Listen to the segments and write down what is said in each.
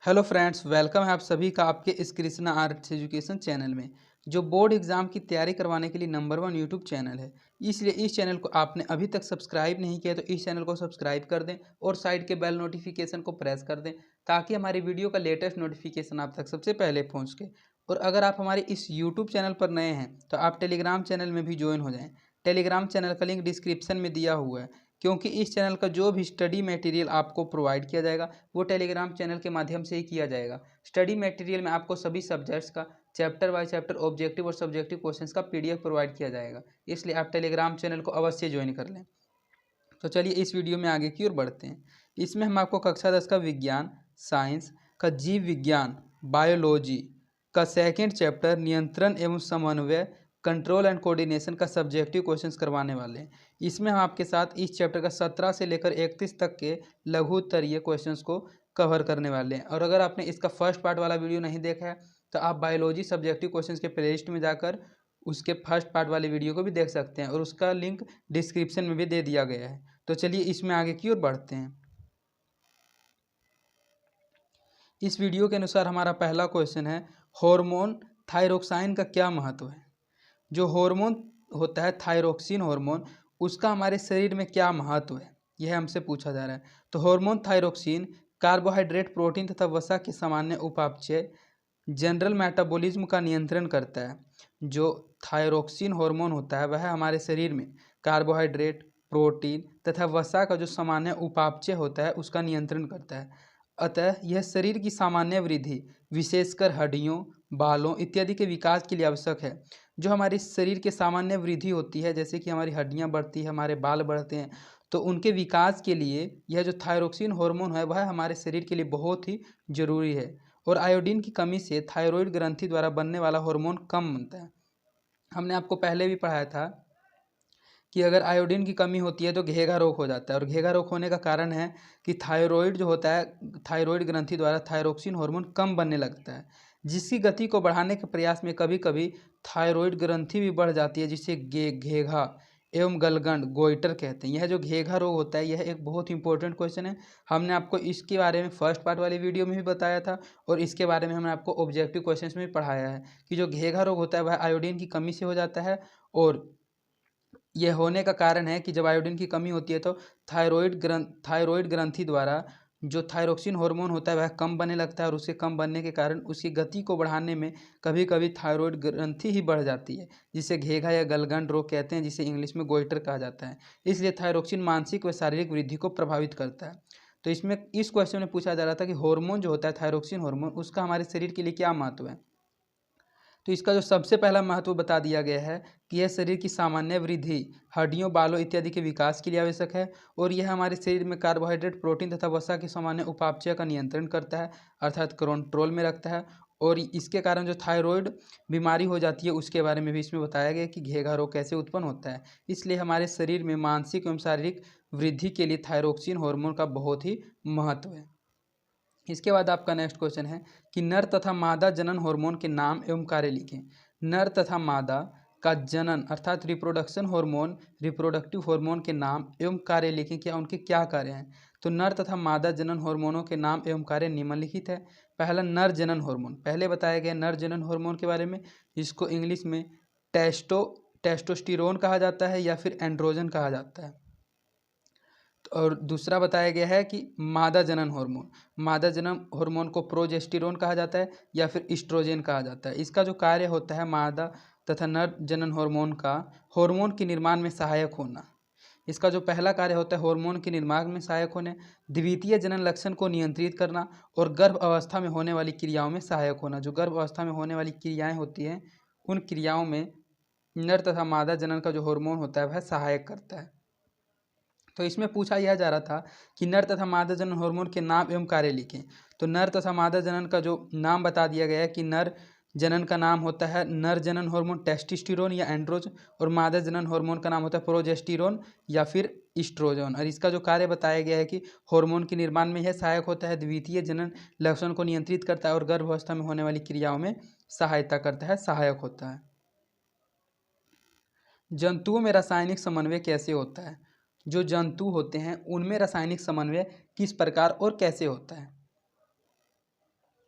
Hello friends, welcome है आप सभी का आपके इस कृष्णा आर्ट्स एजुकेशन चैनल में, जो बोर्ड एग्जाम की तैयारी करवाने के लिए नंबर 1 यूट्यूब चैनल है। इसलिए इस चैनल को आपने अभी तक सब्सक्राइब नहीं किया तो इस चैनल को सब्सक्राइब कर दें और साइड के बेल नोटिफिकेशन को प्रेस कर दें, ताकि हमारी वीडियो का लेटेस्ट नोटिफिकेशन आप तक सबसे पहले पहुँच के। और अगर आप हमारे इस यूट्यूब चैनल पर नए हैं तो आप टेलीग्राम चैनल में भी ज्वाइन हो जाएँ। टेलीग्राम चैनल का लिंक डिस्क्रिप्शन में दिया हुआ है, क्योंकि इस चैनल का जो भी स्टडी मटेरियल आपको प्रोवाइड किया जाएगा वो टेलीग्राम चैनल के माध्यम से ही किया जाएगा। स्टडी मटेरियल में आपको सभी सब्जेक्ट्स का चैप्टर बाय चैप्टर ऑब्जेक्टिव और सब्जेक्टिव क्वेश्चंस का पीडीएफ प्रोवाइड किया जाएगा, इसलिए आप टेलीग्राम चैनल को अवश्य ज्वाइन कर लें। तो चलिए इस वीडियो में आगे की ओर बढ़ते हैं। इसमें हम आपको कक्षा 10 का विज्ञान साइंस का जीव विज्ञान बायोलॉजी का सेकेंड चैप्टर नियंत्रण एवं समन्वय कंट्रोल एंड कोऑर्डिनेशन का सब्जेक्टिव क्वेश्चंस करवाने वाले हैं। इसमें हम आपके साथ इस चैप्टर का 17 से लेकर 31 तक के लघु उत्तरीय क्वेश्चंस को कवर करने वाले हैं। और अगर आपने इसका फर्स्ट पार्ट वाला वीडियो नहीं देखा है तो आप बायोलॉजी सब्जेक्टिव क्वेश्चंस के प्लेलिस्ट में जाकर उसके फर्स्ट पार्ट वाले वीडियो को भी देख सकते हैं, और उसका लिंक डिस्क्रिप्शन में भी दे दिया गया है। तो चलिए इसमें आगे की ओर बढ़ते हैं। इस वीडियो के अनुसार हमारा पहला क्वेश्चन है, हार्मोन थायरोक्साइन का क्या महत्व है। जो हार्मोन होता है थायरोक्सिन हार्मोन, उसका हमारे शरीर में क्या महत्व है, यह हमसे पूछा जा रहा है। तो हार्मोन थायरोक्सिन कार्बोहाइड्रेट प्रोटीन तथा वसा के सामान्य उपापचय जनरल मेटाबॉलिज्म का नियंत्रण करता है। जो थायरोक्सिन हार्मोन होता है वह हमारे शरीर में कार्बोहाइड्रेट प्रोटीन तथा वसा का जो सामान्य उपापचय होता है उसका नियंत्रण करता है। अतः यह शरीर की सामान्य वृद्धि विशेषकर हड्डियों बालों इत्यादि के विकास के लिए आवश्यक है। जो हमारे शरीर के सामान्य वृद्धि होती है, जैसे कि हमारी हड्डियां बढ़ती है, हमारे बाल बढ़ते हैं, तो उनके विकास के लिए यह जो थायरोक्सिन हार्मोन है वह हमारे शरीर के लिए बहुत ही जरूरी है। और आयोडीन की कमी से थायराइड ग्रंथि द्वारा बनने वाला हार्मोन कम बनता है। हमने आपको पहले भी पढ़ाया था कि अगर आयोडीन की कमी होती है तो घेघा रोग हो जाता है, और घेघा रोग होने का कारण है कि थायराइड जो होता है, थायराइड ग्रंथि द्वारा थायरोक्सिन हार्मोन कम बनने लगता है, जिसकी गति को बढ़ाने के प्रयास में कभी कभी थायराइड ग्रंथि भी बढ़ जाती है, जिसे घेघा एवं गलगंड गोइटर कहते हैं। यह जो घेघा रोग होता है यह एक बहुत इंपॉर्टेंट क्वेश्चन है। हमने आपको इसके बारे में फर्स्ट पार्ट वाली वीडियो में भी बताया था, और इसके बारे में हमने आपको ऑब्जेक्टिव क्वेश्चंस में भी पढ़ाया है कि जो घेघा रोग होता है वह आयोडीन की कमी से हो जाता है। और यह होने का कारण है कि जब आयोडीन की कमी होती है तो थायराइड ग्रंथि द्वारा जो थायरोक्सिन हार्मोन होता है वह कम बनने लगता है, और उसके कम बनने के कारण उसकी गति को बढ़ाने में कभी कभी थायराइड ग्रंथि ही बढ़ जाती है, जिसे घेघा या गलगंड रोग कहते हैं, जिसे इंग्लिश में गोइटर कहा जाता है। इसलिए थायरोक्सिन मानसिक व शारीरिक वृद्धि को प्रभावित करता है। तो इसमें इस क्वेश्चन में पूछा जा रहा था कि हार्मोन जो होता है थायरोक्सिन हार्मोन, उसका हमारे शरीर के लिए क्या महत्व है। तो इसका जो सबसे पहला महत्व बता दिया गया है कि यह शरीर की सामान्य वृद्धि हड्डियों बालों इत्यादि के विकास के लिए आवश्यक है, और यह हमारे शरीर में कार्बोहाइड्रेट प्रोटीन तथा वसा के सामान्य उपापचय का नियंत्रण करता है, अर्थात कंट्रोल में रखता है। और इसके कारण जो थायराइड बीमारी हो जाती है उसके बारे में भी इसमें बताया गया कि घेघा रोग कैसे उत्पन्न होता है। इसलिए हमारे शरीर में मानसिक एवं शारीरिक वृद्धि के लिए थायरोक्सिन हार्मोन का बहुत ही महत्व है। इसके बाद आपका नेक्स्ट क्वेश्चन है कि नर तथा मादा जनन हार्मोन के नाम एवं कार्य लिखें। नर तथा मादा का जनन अर्थात रिप्रोडक्शन हार्मोन रिप्रोडक्टिव हार्मोन के नाम एवं कार्य लिखें, क्या उनके क्या कार्य हैं। तो नर तथा मादा जनन हार्मोनों के नाम एवं कार्य निम्नलिखित है। पहला नर जनन हार्मोन, पहले बताया गया नर जनन हार्मोन के बारे में, जिसको इंग्लिश में टेस्टोस्टिरोन कहा जाता है या फिर एंड्रोजन कहा जाता है। और दूसरा बताया गया है कि मादा जनन हार्मोन, मादा जनन हार्मोन को प्रोजेस्टेरोन कहा जाता है या फिर इस्ट्रोजेन कहा जाता है। इसका जो कार्य होता है मादा तथा नर जनन हार्मोन का, हार्मोन के निर्माण में सहायक होना। इसका जो पहला कार्य होता है हार्मोन के निर्माण में सहायक होने, द्वितीय जनन लक्षण को नियंत्रित करना, और गर्भ अवस्था में होने वाली क्रियाओं में सहायक होना। जो गर्भ अवस्था में होने वाली क्रियाएं होती हैं उन क्रियाओं में नर तथा मादा जनन का जो हार्मोन होता है वह सहायक करता है। तो इसमें पूछा यह जा रहा था कि नर तथा मादा जनन हार्मोन के नाम एवं कार्य लिखें। तो नर तथा मादा जनन का जो नाम बता दिया गया है कि नर जनन का नाम होता है नर जनन हार्मोन टेस्टोस्टेरोन या एंड्रोजन, और मादा जनन हार्मोन का नाम होता है प्रोजेस्टेरोन या फिर इस्ट्रोजन। और इसका जो कार्य बताया गया है कि हार्मोन के निर्माण में यह सहायक होता है, द्वितीय जनन लक्षण को नियंत्रित करता है, और गर्भावस्था में होने वाली क्रियाओं में सहायता करता है, सहायक होता है। जंतुओं में रासायनिक समन्वय कैसे होता है। जो जंतु होते हैं उनमें रासायनिक समन्वय किस प्रकार और कैसे होता है।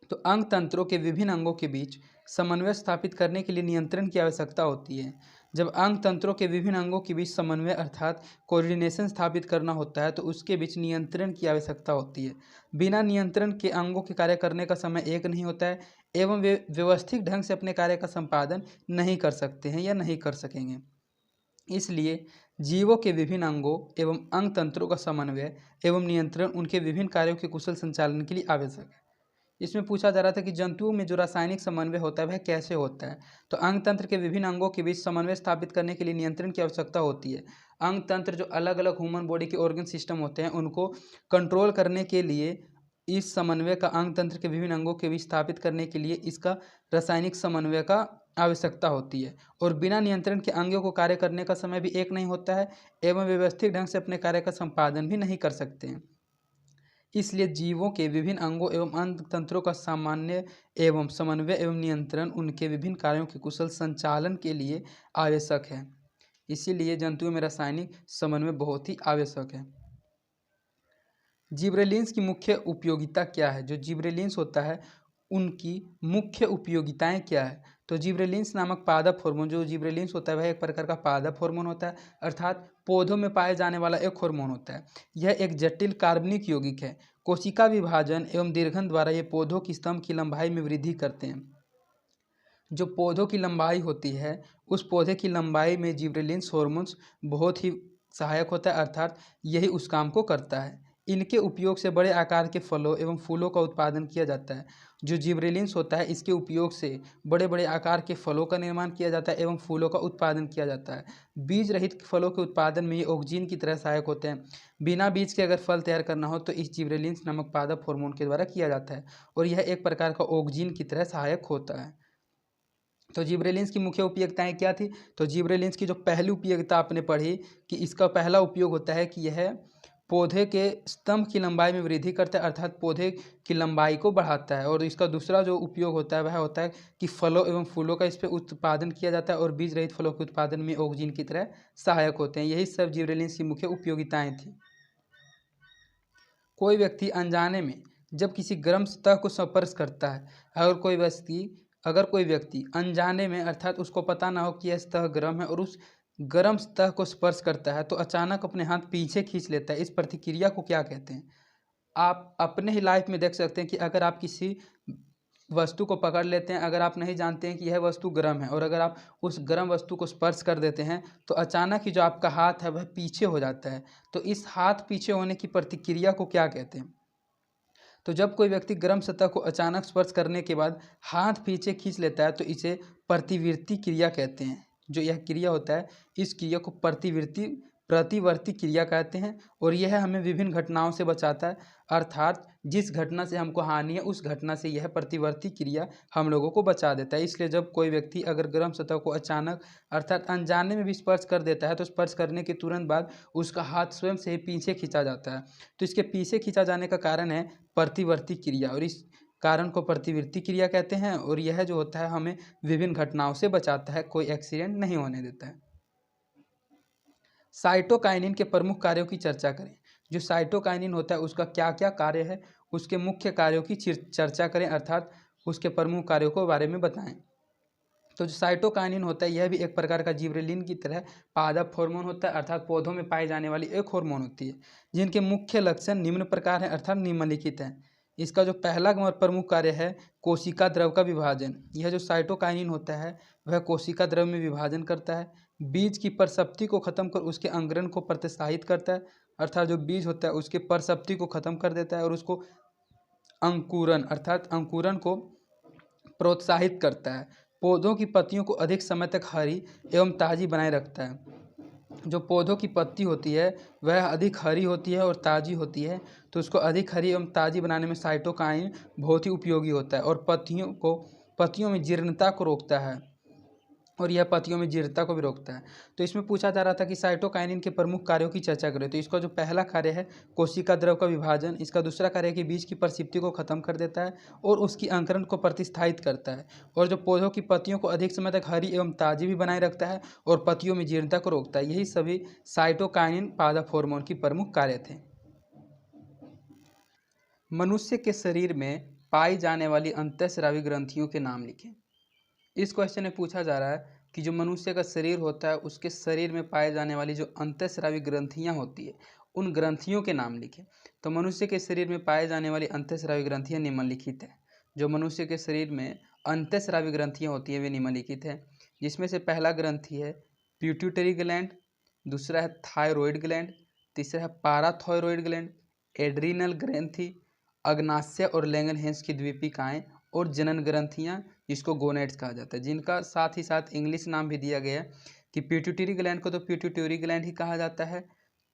तो अंग तंत्रों के विभिन्न अंगों के बीच समन्वय स्थापित करने के लिए नियंत्रण की आवश्यकता होती है। जब अंग तंत्रों के विभिन्न अंगों के बीच समन्वय अर्थात कोऑर्डिनेशन स्थापित करना होता है तो उसके बीच नियंत्रण की आवश्यकता होती है। बिना नियंत्रण के अंगों के कार्य करने का समय एक नहीं होता है एवं वे व्यवस्थित ढंग से अपने कार्य का संपादन नहीं कर सकते हैं या नहीं कर सकेंगे। इसलिए जीवों के विभिन्न अंगों एवं अंग तंत्रों का समन्वय एवं नियंत्रण उनके विभिन्न कार्यों के कुशल संचालन के लिए आवश्यक है। इसमें पूछा जा रहा था कि जंतुओं में जो रासायनिक समन्वय होता है वह कैसे होता है। तो अंग तंत्र के विभिन्न अंगों के बीच समन्वय स्थापित करने के लिए नियंत्रण की आवश्यकता होती है। अंग तंत्र जो अलग अलग ह्यूमन बॉडी के ऑर्गन सिस्टम होते हैं उनको कंट्रोल करने के लिए इस समन्वय का अंग तंत्र के विभिन्न अंगों के बीच स्थापित करने के लिए इसका रासायनिक समन्वय का आवश्यकता होती है। और बिना नियंत्रण के अंगों को कार्य करने का समय भी एक नहीं होता है एवं व्यवस्थित ढंग से अपने कार्य का संपादन भी नहीं कर सकते हैं। इसलिए जीवों के विभिन्न अंगों एवं अंग तंत्रों का सामान्य एवं समन्वय एवं नियंत्रण उनके विभिन्न कार्यों के कुशल संचालन के लिए आवश्यक है। इसीलिए जंतुओं में रासायनिक समन्वय बहुत ही आवश्यक है। जिब्रेलिन्स की मुख्य उपयोगिता क्या है। जो जिब्रेलिन्स होता है उनकी मुख्य उपयोगिताएं क्या है। तो जिब्रेलिन्स नामक पादप हार्मोन, जो जिब्रेलिन्स होता है वह एक प्रकार का पादप हार्मोन होता है अर्थात पौधों में पाए जाने वाला एक हार्मोन होता है। यह एक जटिल कार्बनिक यौगिक है। कोशिका विभाजन एवं दीर्घन द्वारा ये पौधों की स्तंभ की लंबाई में वृद्धि करते हैं। जो पौधों की लंबाई होती है उस पौधे की लंबाई में जिब्रेलिन्स हार्मोन्स बहुत ही सहायक होता है अर्थात यही उस काम को करता है। इनके उपयोग से बड़े आकार के फलों एवं फूलों का उत्पादन किया जाता है। जो जिब्रेलिन्स होता है इसके उपयोग से बड़े बड़े आकार के फलों का निर्माण किया जाता है एवं फूलों का उत्पादन किया जाता है। बीज रहित फलों के उत्पादन में ये ऑक्सीजन की तरह सहायक होते हैं। बिना बीज के अगर फल तैयार करना हो तो इस जिब्रेलिन्स नामक पादप हार्मोन के द्वारा किया जाता है और यह एक प्रकार का ऑक्सीजन की तरह सहायक होता है। तो जिब्रेलिन्स की मुख्य उपयोगिताएं क्या थी। तो जिब्रेलिन्स की जो पहली उपयोगिता आपने पढ़ी कि इसका पहला उपयोग होता है कि यह पौधे के स्तंभ की लंबाई में वृद्धि करता है अर्थात पौधे की लंबाई को बढ़ाता है। और इसका दूसरा जो उपयोग होता है वह होता है कि फलों एवं फूलों का इस पर उत्पादन किया जाता है और बीज रहित फलों के उत्पादन में ऑक्सीजन की तरह सहायक होते हैं। यही सब जिब्रेलिन्स की मुख्य उपयोगिताएं थी। कोई व्यक्ति अनजाने में जब किसी गर्म सतह को स्पर्श करता है, अगर कोई व्यक्ति अनजाने में अर्थात उसको पता ना हो कि यह सतह गर्म है और उस गर्म सतह को स्पर्श करता है तो अचानक अपने हाथ पीछे खींच लेता है, इस प्रतिक्रिया को क्या कहते हैं। आप अपने ही लाइफ में देख सकते हैं कि अगर आप किसी वस्तु को पकड़ लेते हैं, अगर आप नहीं जानते हैं कि यह वस्तु गर्म है और अगर आप उस गर्म वस्तु को स्पर्श कर देते हैं तो अचानक ही जो आपका हाथ है वह पीछे हो जाता है। तो इस हाथ पीछे होने की प्रतिक्रिया को क्या कहते हैं। तो जब कोई व्यक्ति गर्म सतह को अचानक स्पर्श करने के बाद हाथ पीछे खींच लेता है तो इसे प्रतिवर्ती क्रिया कहते हैं। जो यह क्रिया होता है इस क्रिया को प्रतिवर्ती क्रिया कहते हैं और यह हमें विभिन्न घटनाओं से बचाता है अर्थात जिस घटना से हमको हानि है उस घटना से यह प्रतिवर्ती क्रिया हम लोगों को बचा देता है। इसलिए जब कोई व्यक्ति अगर गर्म सतह को अचानक अर्थात अनजाने में भी स्पर्श कर देता है तो स्पर्श करने के तुरंत बाद उसका हाथ स्वयं से ही पीछे खींचा जाता है। तो इसके पीछे खींचा जाने का कारण है प्रतिवर्ती क्रिया और इस कारण को प्रतिवर्ती क्रिया कहते हैं और यह जो होता है हमें विभिन्न घटनाओं से बचाता है, कोई एक्सीडेंट नहीं होने देता है। साइटोकाइनिन के प्रमुख कार्यों की चर्चा करें। जो साइटोकाइनिन होता है उसका क्या क्या कार्य है, उसके मुख्य कार्यों की चर्चा करें अर्थात उसके प्रमुख कार्यों के बारे में बताएं। तो जो साइटोकाइनिन होता है यह भी एक प्रकार का जिब्रेलिन की तरह पादप हार्मोन होता है अर्थात पौधों में पाई जाने वाली एक हार्मोन होती है जिनके मुख्य लक्षण निम्न प्रकार हैं अर्थात निम्नलिखित हैं। इसका जो पहला प्रमुख कार्य है कोशिका द्रव का विभाजन। यह जो साइटोकाइनिन होता है वह कोशिका द्रव में विभाजन करता है, बीज की परिसप्ति को खत्म कर उसके अंकुरण को प्रोत्साहित करता है अर्थात जो बीज होता है उसके परिसप्ति को खत्म कर देता है और उसको अंकुरण अर्थात अंकुरण को प्रोत्साहित करता है। पौधों की पत्तियों को अधिक समय तक हरी एवं ताज़ी बनाए रखता है। जो पौधों की पत्ती होती है वह अधिक हरी होती है और ताज़ी होती है तो उसको अधिक हरी एवं ताज़ी बनाने में साइटोकाइन बहुत ही उपयोगी होता है और पत्तियों में जीर्णता को रोकता है और यह पत्तियों में जीर्णता को भी रोकता है। तो इसमें पूछा जा रहा था कि साइटोकाइनिन के प्रमुख कार्यों की चर्चा करें। तो इसका जो पहला कार्य है कोशिका द्रव का विभाजन, इसका दूसरा कार्य है कि बीज की परिसप्ति को खत्म कर देता है और उसकी अंकुरण को प्रतिस्थापित करता है और जो पौधों की पत्तियों को अधिक समय तक हरी एवं ताज़ी भी बनाए रखता है और पत्तियों में जीर्णता को रोकता है। यही सभी साइटोकाइनिन पादप हार्मोन की प्रमुख कार्य थे। मनुष्य के शरीर में पाई जाने वाली अंतःस्रावी ग्रंथियों के नाम लिखें। इस क्वेश्चन में पूछा जा रहा है कि जो मनुष्य का शरीर होता है उसके शरीर में पाए जाने वाली जो अंतःस्रावी ग्रंथियां होती है उन ग्रंथियों के नाम लिखें। तो मनुष्य के शरीर में पाए जाने वाली अंतःस्रावी ग्रंथियां निम्नलिखित है। जो मनुष्य के शरीर में अंतःस्रावी ग्रंथियां होती हैं वे निम्नलिखित है, जिसमें से पहला ग्रंथि है पिट्यूटरी ग्लैंड, दूसरा है थायरॉइड ग्लैंड, तीसरा है पाराथायरॉइड ग्लैंड, एड्रीनल ग्रंथि, अग्नाशय और लैंगरहैंस की द्वीपिकाएं और जनन ग्रंथियां जिसको गोनेड्स कहा जाता है, जिनका साथ ही साथ इंग्लिश नाम भी दिया गया है कि पिट्यूटरी ग्लैंड को तो पिट्यूटरी ग्लैंड ही कहा जाता है,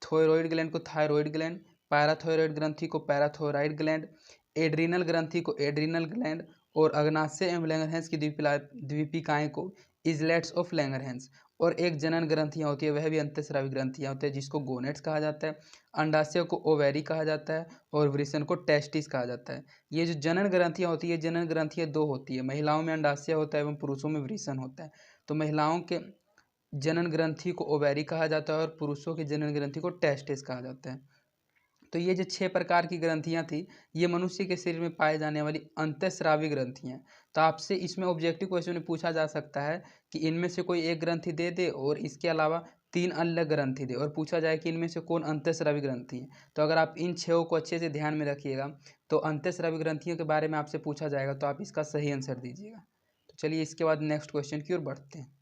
थायरॉइड ग्लैंड को थायरॉइड ग्लैंड, पैराथायरॉइड ग्रंथि को पैराथायरॉइड ग्लैंड, एड्रीनल ग्रंथि को एड्रीनल ग्लैंड और अग्नाशय एवं लैंगरहैंस की द्वीपिकाएं को इजलेट्स ऑफ लैंगरहैंस। और एक जनन ग्रंथियां होती है वह भी अंतःस्रावी ग्रंथियां होती है जिसको गोनेड्स कहा जाता है, अंडाशय को ओवेरी कहा जाता है और वृषण को टेस्टिस कहा जाता है। ये जो जनन ग्रंथियां होती है, जनन ग्रंथियां दो होती है, महिलाओं में अंडाशय होता है एवं पुरुषों में वृषण होता है। तो महिलाओं के जनन ग्रंथि को ओवेरी कहा जाता है और पुरुषों के जनन ग्रंथि को टेस्टिस कहा जाता है। तो ये जो 6 प्रकार की ग्रंथियां थी ये मनुष्य के शरीर में पाए जाने वाली अंतःस्रावी ग्रंथियां। तो आपसे इसमें ऑब्जेक्टिव क्वेश्चन में पूछा जा सकता है कि इनमें से कोई एक ग्रंथि दे दे और इसके अलावा 3 अलग ग्रंथि दे और पूछा जाए कि इनमें से कौन अंतःस्रावी ग्रंथि है। तो अगर आप इन 6 को अच्छे से ध्यान में रखिएगा तो अंतःस्रावी ग्रंथियों के बारे में आपसे पूछा जाएगा तो आप इसका सही आंसर दीजिएगा। तो चलिए इसके बाद नेक्स्ट क्वेश्चन की ओर बढ़ते हैं।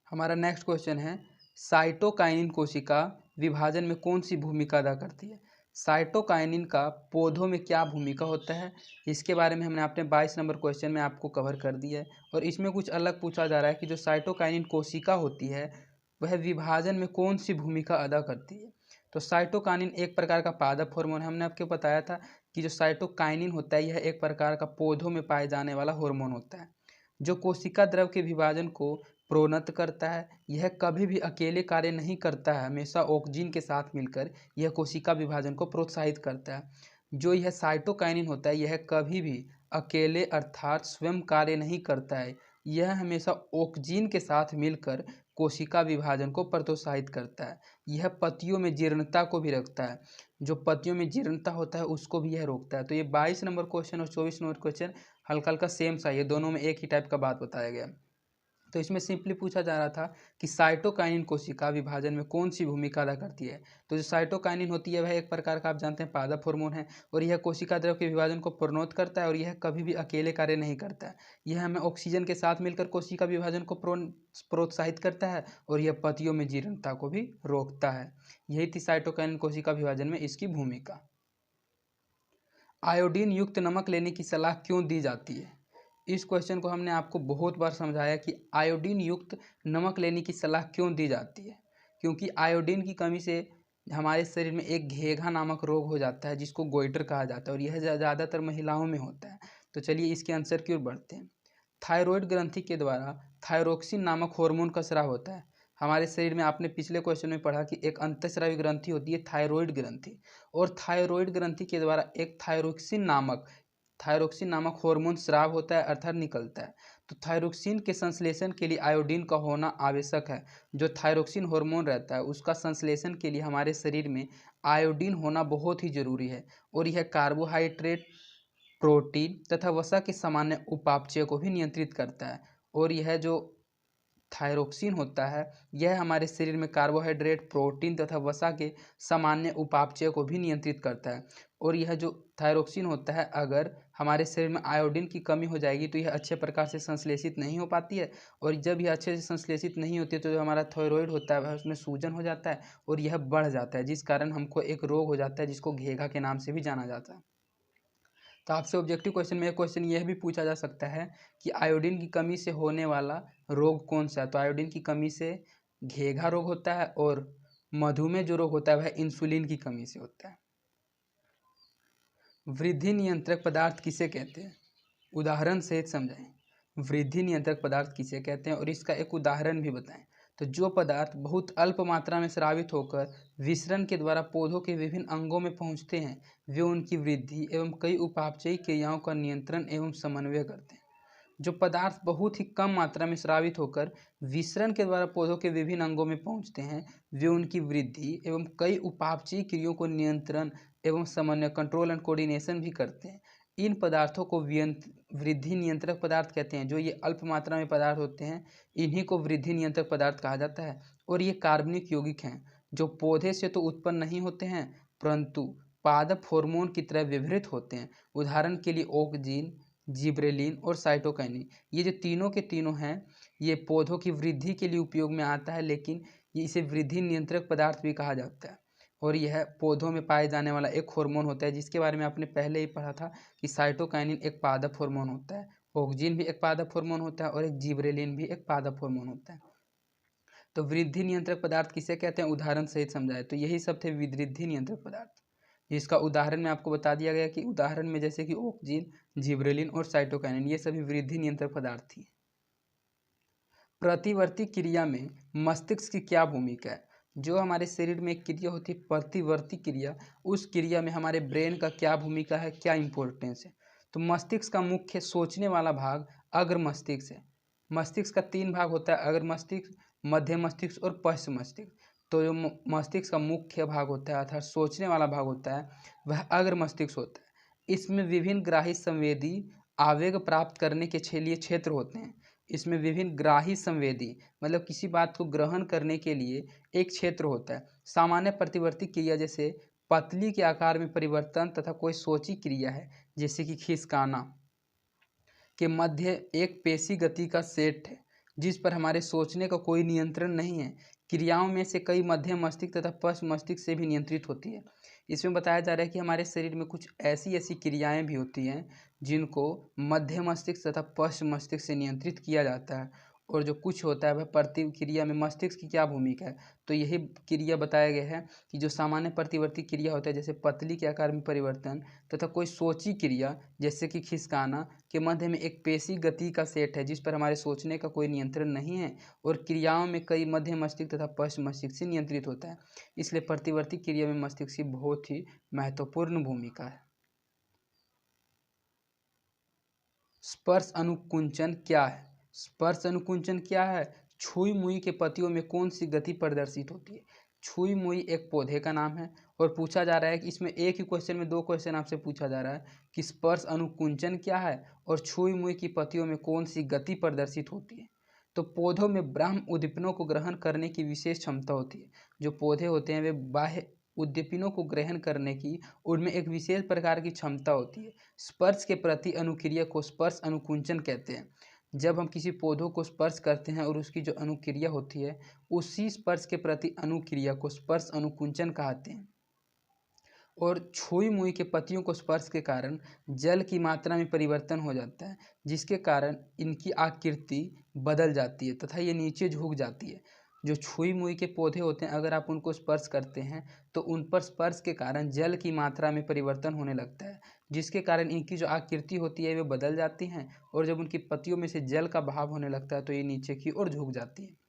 हमारा नेक्स्ट क्वेश्चन है साइटोकाइनिन कोशिका विभाजन में कौन सी भूमिका अदा करती है। साइटोकाइनिन का पौधों में क्या भूमिका होता है, इसके बारे में हमने अपने 22 नंबर क्वेश्चन में आपको कवर कर दिया है। और इसमें कुछ अलग पूछा जा रहा है कि जो साइटोकाइनिन कोशिका होती है वह विभाजन में कौन सी भूमिका अदा करती है। तो साइटोकाइनिन एक प्रकार का पादप हार्मोन है। हमने आपको बताया था कि जो साइटोकाइनिन होता है यह एक प्रकार का पौधों में पाए जाने वाला हार्मोन होता है जो कोशिका द्रव के विभाजन को प्रोन्नत करता है। यह कभी भी अकेले कार्य नहीं करता है, हमेशा ऑक्सीजन के साथ मिलकर यह कोशिका विभाजन को प्रोत्साहित करता है। जो यह साइटोकाइनिन होता है यह कभी भी अकेले अर्थात स्वयं कार्य नहीं करता है, यह हमेशा ऑक्सीजन के साथ मिलकर कोशिका विभाजन को प्रोत्साहित करता है। यह पत्तियों में जीर्णता को भी रखता है, जो पत्तियों में जीर्णता होता है उसको भी यह रोकता है। तो ये 22 नंबर क्वेश्चन और 24 नंबर क्वेश्चन हल्का हल्का सेम सा, ये दोनों में एक ही टाइप का बात बताया गया। तो इसमें सिंपली पूछा जा रहा था कि साइटोकाइनिन कोशिका विभाजन में कौन सी भूमिका अदा करती है। तो जो साइटोकाइनिन होती है वह एक प्रकार का आप जानते हैं पादप हार्मोन है और यह कोशिका द्रव के विभाजन को प्रोन्नत करता है और यह कभी भी अकेले कार्य नहीं करता है। यह हमें ऑक्सीजन के साथ मिलकर कोशिका विभाजन को प्रोत्साहित करता है और यह पत्तियों में जीर्णता को भी रोकता है। यही थी साइटोकाइनिन कोशिका विभाजन में इसकी भूमिका। आयोडीन युक्त नमक लेने की सलाह क्यों दी जाती है। इस क्वेश्चन को हमने आपको बहुत बार समझाया कि आयोडीन युक्त नमक लेने की सलाह क्यों दी जाती है, क्योंकि आयोडीन की कमी से हमारे शरीर में एक घेघा नामक रोग हो जाता है जिसको गोइटर कहा जाता है और यह ज़्यादातर महिलाओं में होता है। तो चलिए इसके आंसर की ओर बढ़ते हैं। थायराइड ग्रंथि के द्वारा थायरोक्सिन नामक हार्मोन का स्राव होता है। हमारे शरीर में आपने पिछले क्वेश्चन में पढ़ा कि एक अंतःस्रावी ग्रंथि होती है थायराइड ग्रंथि और थायराइड ग्रंथि के द्वारा एक थायरोक्सिन नामक हार्मोन स्राव होता है अर्थात निकलता है। तो थायरोक्सिन के संश्लेषण के लिए आयोडीन का होना आवश्यक है। जो थायरोक्सिन हार्मोन रहता है उसका संश्लेषण के लिए हमारे शरीर में आयोडीन होना बहुत ही जरूरी है और यह कार्बोहाइड्रेट, प्रोटीन तथा वसा के सामान्य उपापचय को भी नियंत्रित करता है। और यह जो थायरोक्सिन होता है यह हमारे शरीर में कार्बोहाइड्रेट, प्रोटीन तथा वसा के सामान्य उपापचय को भी नियंत्रित करता है। और यह जो थायरोक्सिन होता है अगर हमारे शरीर में आयोडीन की कमी हो जाएगी तो यह अच्छे प्रकार से संश्लेषित नहीं हो पाती है और जब यह अच्छे से संश्लेषित नहीं होती है तो जो हमारा थायराइड होता है वह उसमें सूजन हो जाता है और यह बढ़ जाता है, जिस कारण हमको एक रोग हो जाता है जिसको घेघा के नाम से भी जाना जाता है। तो आपसे ऑब्जेक्टिव क्वेश्चन में एक क्वेश्चन यह भी पूछा जा सकता है कि आयोडीन की कमी से होने वाला रोग कौन सा है। तो आयोडीन की कमी से घेघा रोग होता है और मधुमेह जो रोग होता है वह इंसुलिन की कमी से होता है। वृद्धि नियंत्रक पदार्थ किसे कहते हैं, उदाहरण सहित समझाएं। वृद्धि नियंत्रक पदार्थ किसे कहते हैं और इसका एक उदाहरण भी बताएं। तो जो पदार्थ बहुत अल्प मात्रा में स्रावित होकर विसरण के द्वारा पौधों के विभिन्न अंगों में पहुंचते हैं वे उनकी वृद्धि एवं कई उपापचयी क्रियाओं का नियंत्रण एवं समन्वय करते हैं। जो पदार्थ बहुत ही कम मात्रा में स्रावित होकर विसरण के द्वारा पौधों के विभिन्न अंगों में पहुंचते हैं वे उनकी वृद्धि एवं कई उपापचयी क्रियाओं को नियंत्रण एवं समन्वय कंट्रोल एंड कोऑर्डिनेशन भी करते हैं। इन पदार्थों को वृद्धि नियंत्रक पदार्थ कहते हैं। जो ये अल्प मात्रा में पदार्थ होते हैं इन्हीं को वृद्धि नियंत्रक पदार्थ कहा जाता है। और ये कार्बनिक यौगिक हैं जो पौधे से तो उत्पन्न नहीं होते हैं परंतु पादप हार्मोन की तरह व्यवहृत होते हैं। उदाहरण के लिए ऑक्जिन, जिबरेलिन और साइटोकाइनिन, ये जो तीनों के तीनों हैं ये पौधों की वृद्धि के लिए उपयोग में आता है, लेकिन ये इसे वृद्धि नियंत्रक पदार्थ भी कहा जाता है। और यह पौधों में पाए जाने वाला एक हार्मोन होता है जिसके बारे में आपने पहले ही पढ़ा था कि साइटोकाइनिन एक पादप हार्मोन होता है, ऑक्जिन भी एक पादप हार्मोन होता है और एक जिबरेलिन भी एक पादप हार्मोन होता है। तो वृद्धि नियंत्रक पदार्थ किसे कहते हैं, उदाहरण सहित समझाए तो यही सब थे वृद्धि नियंत्रक पदार्थ, जिसका उदाहरण में आपको बता दिया गया कि उदाहरण में जैसे कि ऑक्जिन, जिबरेलिन और साइटोकाइनिन ये सभी वृद्धि नियंत्रक पदार्थ थी। प्रतिवर्ती क्रिया में मस्तिष्क की क्या भूमिका है। जो हमारे शरीर में एक क्रिया होती है प्रतिवर्ती क्रिया, उस क्रिया में हमारे ब्रेन का क्या भूमिका है, क्या इंपॉर्टेंस है। तो मस्तिष्क का मुख्य सोचने वाला भाग अग्र मस्तिष्क है। मस्तिष्क का 3 भाग होता है, अग्र मस्तिष्क, मध्य मस्तिष्क और पश्च मस्तिष्क। तो जो मस्तिष्क का मुख्य भाग होता है अर्थात सोचने वाला भाग होता है वह अग्र मस्तिष्क होता है। इसमें विभिन्न ग्राही संवेदी आवेग प्राप्त करने के लिए क्षेत्र होते हैं। इसमें विभिन्न ग्राही संवेदी मतलब किसी बात को ग्रहण करने के लिए एक क्षेत्र होता है। सामान्य प्रतिवर्ती क्रिया जैसे पतली के आकार में परिवर्तन तथा कोई सोची क्रिया है जैसे कि खिसकाना के मध्य एक पेशी गति का सेट है जिस पर हमारे सोचने का कोई नियंत्रण नहीं है। क्रियाओं में से कई मध्य मस्तिष्क तथा पश्च मस्तिष्क से भी नियंत्रित होती है। इसमें बताया जा रहा है कि हमारे शरीर में कुछ ऐसी ऐसी क्रियाएं भी होती हैं जिनको मध्य मस्तिष्क तथा पश्च मस्तिष्क से नियंत्रित किया जाता है और जो कुछ होता है वह प्रतिक्रिया में मस्तिष्क की क्या भूमिका है। तो यही क्रिया बताया गया है कि जो सामान्य प्रतिवर्ती क्रिया होता है जैसे पतली के आकार में परिवर्तन तथा कोई सोची क्रिया जैसे कि खिसकाना के मध्य में एक पेशी गति का सेट है जिस पर हमारे सोचने का कोई नियंत्रण नहीं है और क्रियाओं में कई मध्य मस्तिष्क तथा पश्च मस्तिष्क से नियंत्रित होता है। इसलिए प्रतिवर्ती क्रिया में मस्तिष्क की बहुत ही महत्वपूर्ण भूमिका है। स्पर्श अनुकुंचन क्या है। स्पर्श अनुकुंचन क्या है। छुई मुई के पत्तियों में कौन सी गति प्रदर्शित होती है। छुई मुई एक पौधे का नाम है और पूछा जा रहा है कि इसमें एक ही क्वेश्चन में 2 क्वेश्चन आपसे पूछा जा रहा है कि स्पर्श अनुकुंचन क्या है और छुई मुई की पत्तियों में कौन सी गति प्रदर्शित होती है। तो पौधों में ब्रह्म उद्दीपनों को ग्रहण करने की विशेष क्षमता होती है। जो पौधे होते हैं वे बाह्य उद्दीपनों को ग्रहण करने की उनमें एक विशेष प्रकार की क्षमता होती है। स्पर्श के प्रति अनुक्रिया को स्पर्श अनुकुंचन कहते हैं। जब हम किसी पौधों को स्पर्श करते हैं और उसकी जो अनुक्रिया होती है उसी स्पर्श के प्रति अनुक्रिया को स्पर्श अनुकुंचन कहते हैं। और छुई मुई के पत्तियों को स्पर्श के कारण जल की मात्रा में परिवर्तन हो जाता है जिसके कारण इनकी आकृति बदल जाती है तथा ये नीचे झुक जाती है। जो छुई मुई के पौधे होते हैं अगर आप उनको स्पर्श करते हैं तो उन पर स्पर्श के कारण जल की मात्रा में परिवर्तन होने लगता है जिसके कारण इनकी जो आकृति होती है वे बदल जाती हैं और जब उनकी पत्तियों में से जल का बहाव होने लगता है तो ये नीचे की ओर झुक जाती है।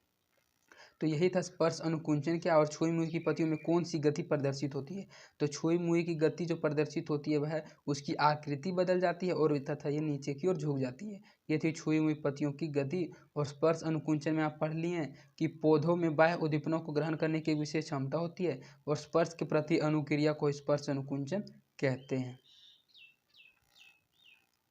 तो यही था स्पर्श अनुकुंचन क्या और छुई मुई की पत्तियों में कौन सी गति प्रदर्शित होती है। तो छुई मुई की गति जो प्रदर्शित होती है वह उसकी आकृति बदल जाती है और तथा ये नीचे की ओर झुक जाती है। ये थी छुई मुई पत्तियों की गति। और स्पर्श अनुकुंचन में आप पढ़ लिए हैं कि पौधों में बाह्य उद्दीपनों को ग्रहण करने की विशेष क्षमता होती है और स्पर्श के प्रति अनुक्रिया को स्पर्श अनुकुंचन कहते हैं।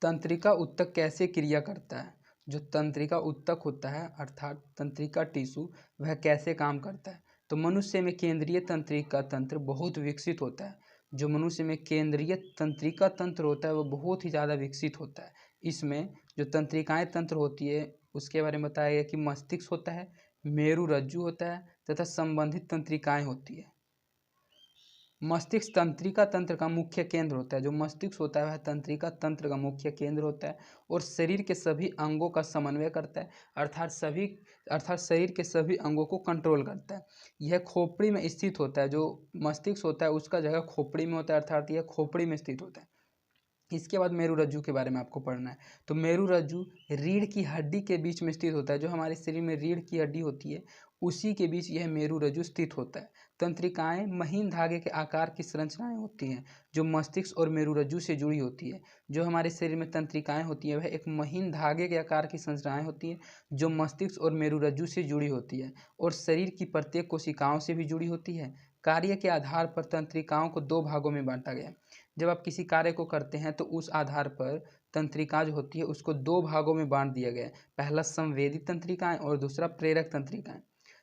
तंत्रिका ऊतक कैसे क्रिया करता है। जो तंत्रिका ऊतक होता है अर्थात तंत्रिका टिश्यू वह कैसे काम करता है। तो मनुष्य में केंद्रीय तंत्रिका तंत्र बहुत विकसित होता है। जो मनुष्य में केंद्रीय तंत्रिका तंत्र होता है वह बहुत ही ज़्यादा विकसित होता है। इसमें जो तंत्रिकाएं तंत्र होती है उसके बारे में बताया गया कि मस्तिष्क होता है, मेरु रज्जु होता है तथा संबंधित तंत्रिकाएं होती है। मस्तिष्क तंत्रिका तंत्र का मुख्य केंद्र होता है। जो मस्तिष्क होता है वह तंत्रिका तंत्र का मुख्य केंद्र होता है और शरीर के सभी अंगों का समन्वय करता है अर्थात शरीर के सभी अंगों को कंट्रोल करता है। यह खोपड़ी में स्थित होता है। जो मस्तिष्क होता है उसका जगह खोपड़ी में होता है अर्थात यह खोपड़ी में स्थित होता है। इसके बाद मेरु रज्जु के बारे में आपको पढ़ना है। तो मेरु रज्जु रीढ़ की हड्डी के बीच में स्थित होता है। जो हमारे शरीर में रीढ़ की हड्डी होती है उसी के बीच यह मेरु रज्जु स्थित होता है। तंत्रिकाएं महीन धागे के आकार की संरचनाएं होती हैं जो मस्तिष्क और मेरु रज्जु से जुड़ी होती है। जो हमारे शरीर में तंत्रिकाएं होती है वह एक महीन धागे के आकार की संरचनाएं होती हैं जो मस्तिष्क और मेरु रज्जु से जुड़ी होती है और शरीर की प्रत्येक कोशिकाओं से भी जुड़ी होती है। कार्य के आधार पर तंत्रिकाओं को दो भागों में बांटा गया। जब आप किसी कार्य को करते हैं तो उस आधार पर तंत्रिका जो होती है उसको दो भागों में बांट दिया गया है। पहला संवेदी तंत्रिकाएं और दूसरा प्रेरक तंत्रिकाएं।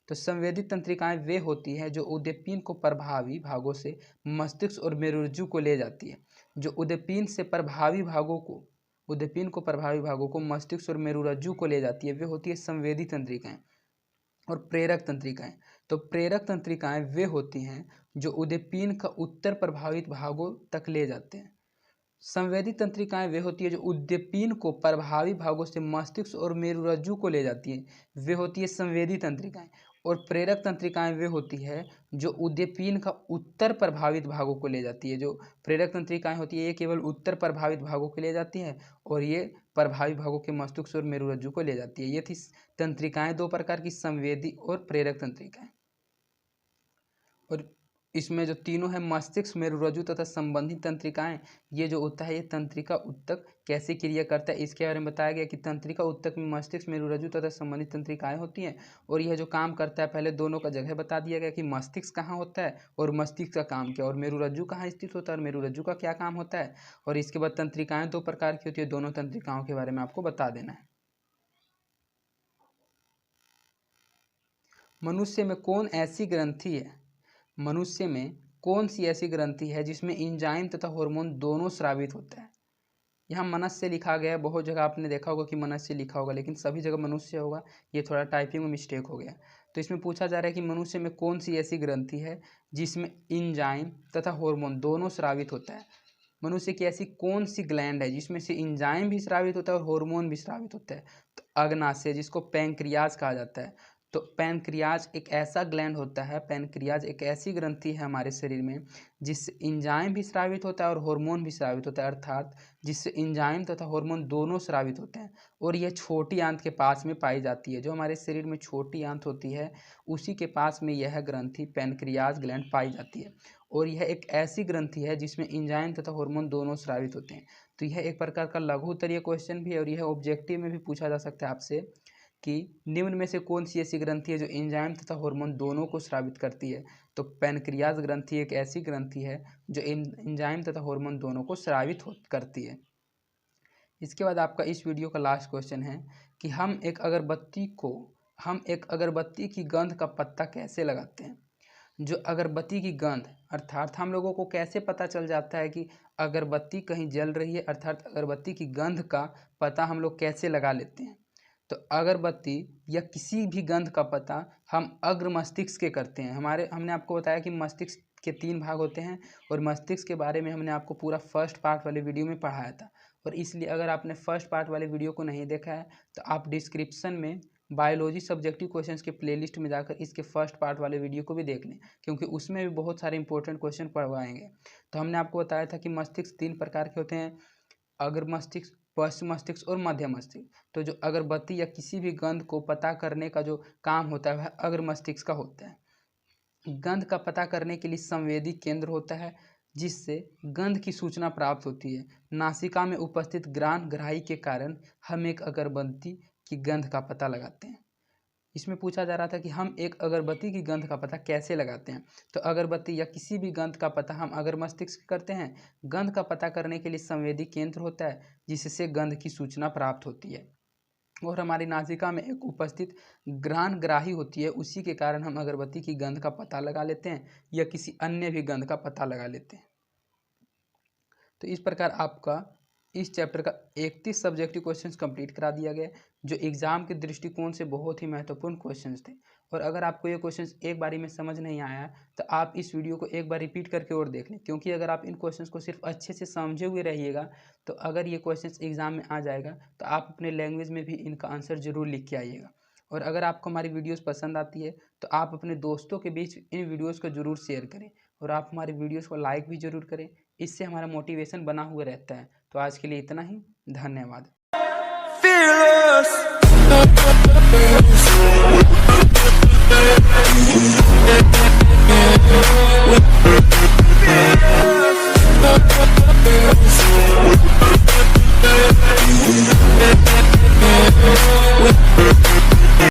तो संवेदी तंत्रिकाएं वे होती है जो उद्दीपन को प्रभावी भागों से मस्तिष्क और मेरुरज्जु को ले जाती है। जो उद्दीपन को प्रभावी भागों को मस्तिष्क और मेरुरज्जु को ले जाती है वे होती है संवेदी तंत्रिकाएं। और प्रेरक तंत्रिकाएं, तो प्रेरक तंत्रिकाएं वे होती हैं जो उद्दीपन का उत्तर प्रभावित भागों तक ले जाते हैं। संवेदी तंत्रिकाएं वे होती है जो उद्दीपन को प्रभावी भागों से मस्तिष्क और मेरुरज्जु को ले जाती है, वे होती है संवेदी तंत्रिकाएं। और प्रेरक तंत्रिकाएं वे होती है जो उद्दीपन का उत्तर प्रभावित भागों को ले जाती है। जो प्रेरक तंत्रिकाएं होती है ये केवल उत्तर प्रभावित भागों को ले जाती है और ये प्रभावी भागों के मस्तिष्क और मेरुरज्जु को ले जाती है। ये थी तंत्रिकाएं दो प्रकार की, संवेदी और प्रेरक तंत्रिकाएं। और इसमें जो तीनों है मस्तिष्क, मेरुरज्जु तथा संबंधित तंत्रिकाएं, ये जो होता है ये तंत्रिका उत्तक कैसे क्रिया करता है इसके बारे में बताया गया कि तंत्रिका उत्तक में मस्तिष्क, मेरुरज्जु तथा संबंधित तंत्रिकाएं होती हैं। और यह जो काम करता है पहले दोनों का जगह बता दिया गया कि मस्तिष्क कहाँ होता है और मस्तिष्क का काम क्या, और मेरुरज्जु कहाँ स्थित होता है और मेरुरज्जु का क्या काम होता है। और इसके बाद तंत्रिकाएं दो प्रकार की होती है, दोनों तंत्रिकाओं के बारे में आपको बता देना है। मनुष्य में कौन सी ऐसी ग्रंथि है जिसमें एंजाइम तथा हार्मोन दोनों स्रावित होता है। यहाँ मनुष्य लिखा गया है, बहुत जगह आपने देखा होगा कि मनुष्य लिखा होगा लेकिन सभी जगह मनुष्य होगा, ये थोड़ा टाइपिंग में मिस्टेक हो गया। तो इसमें पूछा जा रहा है कि मनुष्य में कौन सी ऐसी ग्रंथि है जिसमें एंजाइम तथा हार्मोन दोनों स्रावित होता है। मनुष्य की ऐसी कौन सी ग्लैंड है जिसमें से एंजाइम भी स्रावित होता है और हार्मोन भी स्रावित होता है। तो अग्नाशय, जिसको पैंक्रियाज कहा जाता है। तो पैंक्रियाज एक ऐसा ग्लैंड होता है, पैंक्रियाज एक ऐसी ग्रंथि है हमारे शरीर में जिससे एंजाइम भी स्रावित होता है और हार्मोन भी स्रावित होता है, अर्थात जिससे एंजाइम तथा हार्मोन दोनों स्रावित होते हैं। और यह छोटी आंत के पास में पाई जाती है। जो हमारे शरीर में छोटी आंत होती है उसी के पास में यह ग्रंथि पैंक्रियाज ग्लैंड पाई जाती है। और यह एक ऐसी ग्रंथि है जिसमें एंजाइम तथा हार्मोन दोनों स्रावित होते हैं। तो यह एक प्रकार का लघु उत्तरीय क्वेश्चन भी है और यह ऑब्जेक्टिव में भी पूछा जा सकता है आपसे कि निम्न में से कौन सी ऐसी ग्रंथि है जो एंजाइम तथा हार्मोन दोनों को स्रावित करती है। तो पैंक्रियाज ग्रंथि एक ऐसी ग्रंथि है जो एंजाइम तथा हार्मोन दोनों को स्रावित करती है। इसके बाद आपका इस वीडियो का लास्ट क्वेश्चन है कि हम एक अगरबत्ती की गंध का पता कैसे लगाते हैं। जो अगरबत्ती की गंध, अर्थात हम लोगों को कैसे पता चल जाता है कि अगरबत्ती कहीं जल रही है, अर्थात अगरबत्ती की गंध का पता हम लोग कैसे लगा लेते हैं। तो अगरबत्ती या किसी भी गंध का पता हम अग्र मस्तिष्क के करते हैं। हमने आपको बताया कि मस्तिष्क के 3 भाग होते हैं और मस्तिष्क के बारे में हमने आपको पूरा फर्स्ट पार्ट वाले वीडियो में पढ़ाया था। और इसलिए अगर आपने फर्स्ट पार्ट वाले वीडियो को नहीं देखा है तो आप डिस्क्रिप्शन में बायोलॉजी सब्जेक्टिव क्वेश्चंस के प्लेलिस्ट में जाकर इसके फर्स्ट पार्ट वाले वीडियो को भी देख लें, क्योंकि उसमें भी बहुत सारे इंपॉर्टेंट क्वेश्चन पढ़वाएंगे। तो हमने आपको बताया था कि मस्तिष्क 3 प्रकार के होते हैं, अग्र मस्तिष्क, पश्च मस्तिष्क और मध्य मस्तिष्क। तो जो अगरबत्ती या किसी भी गंध को पता करने का जो काम होता है वह अग्र मस्तिष्क का होता है। गंध का पता करने के लिए संवेदी केंद्र होता है जिससे गंध की सूचना प्राप्त होती है। नासिका में उपस्थित ग्राण ग्राही के कारण हम एक अगरबत्ती की गंध का पता लगाते हैं। इसमें पूछा जा रहा था कि हम एक अगरबत्ती की गंध का पता कैसे लगाते हैं। तो अगरबत्ती या किसी भी गंध का पता हम अगर मस्तिष्क करते हैं। गंध का पता करने के लिए संवेदी केंद्र होता है जिससे गंध की सूचना प्राप्त होती है। और हमारी नासिका में एक उपस्थित घ्राण ग्राही होती है, उसी के कारण हम अगरबत्ती की गंध का पता लगा लेते हैं या किसी अन्य भी गंध का पता लगा लेते हैं। तो इस प्रकार आपका इस चैप्टर का 31 सब्जेक्टिव क्वेश्चंस कंप्लीट करा दिया गया, जो एग्जाम के दृष्टिकोण से बहुत ही महत्वपूर्ण क्वेश्चंस थे। और अगर आपको ये क्वेश्चंस एक बारी में समझ नहीं आया तो आप इस वीडियो को एक बार रिपीट करके और देख लें, क्योंकि अगर आप इन क्वेश्चंस को सिर्फ अच्छे से समझे हुए रहिएगा तो अगर ये क्वेश्चंस एग्जाम में आ जाएगा तो आप अपने लैंग्वेज में भी इनका आंसर जरूर लिख के आइएगा। और अगर आपको हमारी वीडियोज़ पसंद आती है तो आप अपने दोस्तों के बीच इन वीडियोज़ को जरूर शेयर करें और आप हमारी वीडियोज़ को लाइक भी जरूर करें, इससे हमारा मोटिवेशन बना हुआ रहता है। तो आज के लिए इतना ही, धन्यवाद।